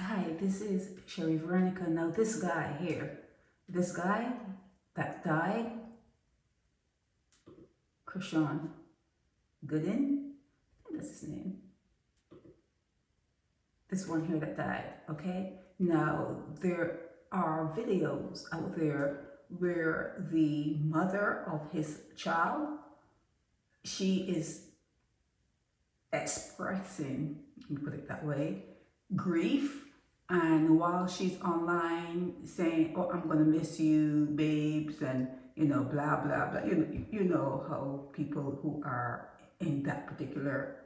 Hi, this is Sherry Veronica. Now this guy here, this guy that died, Chrishon Gooding, I think that's his name. This one here that died, okay? Now there are videos out there where the mother of his child, she is expressing, let me put it that way, grief. And while she's online saying, "Oh, I'm gonna miss you, babes," and blah blah blah, you know how people who are in that particular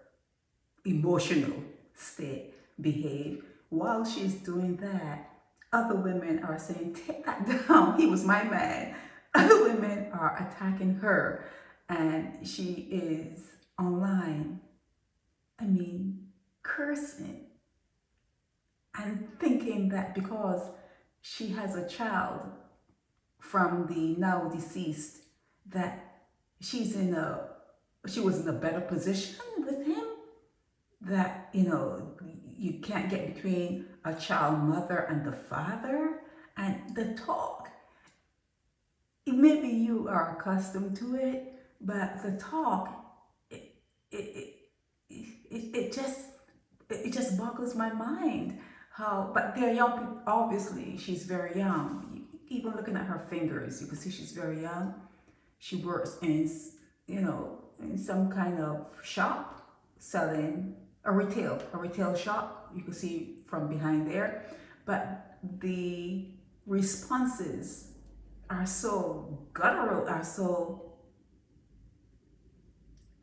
emotional state behave. While she's doing that, other women are saying, "Take that down. He was my man." Other women are attacking her, and she is online. I mean, cursing. And thinking that because she has a child from the now deceased, that she was in a better position with him, that you can't get between a child mother and the father. And the talk, maybe you are accustomed to it, but the talk, it just boggles my mind. But they're young people. Obviously, she's very young. Even looking at her fingers, you can see she's very young. She works in some kind of shop selling a retail shop. You can see from behind there. But the responses are so guttural, are so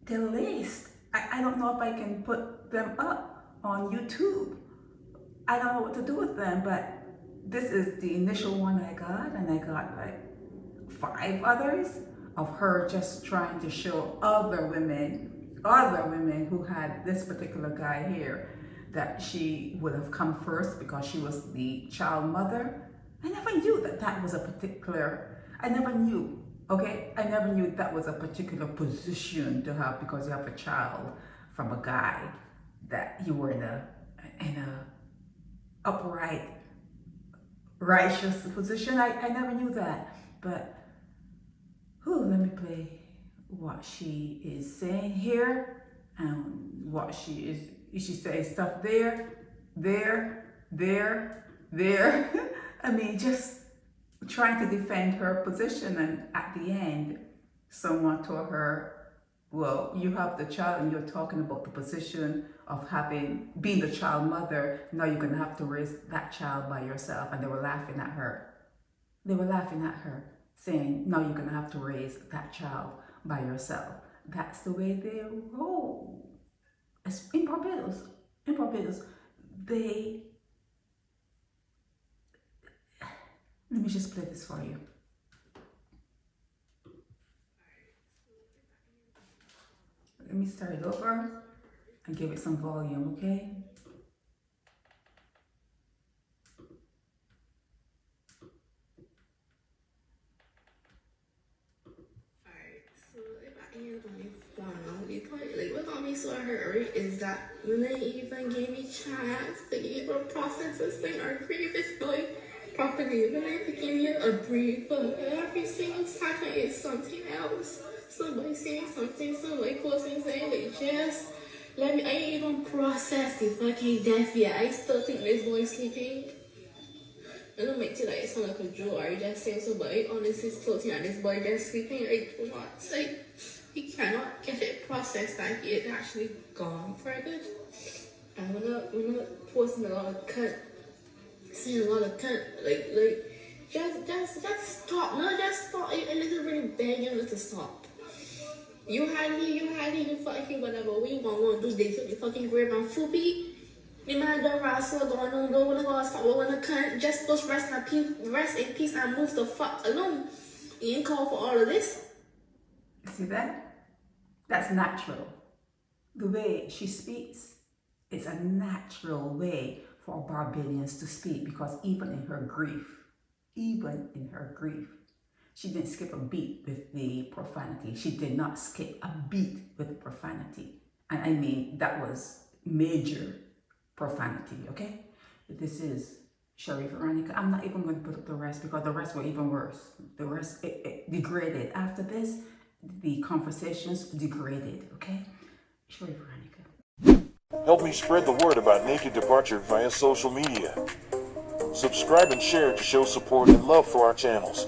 laced. I don't know if I can put them up on YouTube. I don't know what to do with them, but this is the initial one I got, and I got like 5 others of her just trying to show other women who had this particular guy here, that she would have come first because she was the child mother. I never knew that was a particular, I never knew that was a particular position to have, because you have a child from a guy, that you were in a upright, righteous position. I never knew that. But let me play what she is saying here, and what she says stuff there. I mean, just trying to defend her position, and at the end, someone told her, "Well, you have the child and you're talking about the position of being the child mother. Now you're gonna have to raise that child by yourself." And they were laughing at her. Saying, "Now you're gonna have to raise that child by yourself." That's the way they roll. In Barbados, let me just play this for you. Let me start it over and give it some volume, okay? Alright, so if I end on this one, the point, like what got me so hurt is that when they even gave me chance to even process this thing or create this boy properly, when they give me a brief, but every single time it's something else. Somebody saying something, somebody posting saying like just let me, I ain't even process the fucking death yet. I still think this boy's sleeping. It don't make it like it sound like a joke, or you just saying somebody honestly still think that this boy just sleeping. Like, do not say he cannot get it processed that he is actually gone for good. And when I posting a lot of cut, seeing a lot of cut, just stop. No, just stop. And it's really begging you to stop. You fucking whatever. We want to do this with the fucking grave and floopy. The man don't wrestle, don't wanna go stop, wanna cut, just rest in peace and move the fuck alone. You ain't call for all of this. See that? That's natural. The way she speaks, it's a natural way for Barbadians to speak, because even in her grief, she didn't skip a beat with the profanity. She did not skip a beat with the profanity. And I mean, that was major profanity, okay? This is Sherry Veronica. I'm not even going to put up the rest because the rest were even worse. The rest it degraded. After this, the conversations degraded. Okay, Sherry Veronica. Help me spread the word about Naked Departure via social media. Subscribe and share to show support and love for our channels.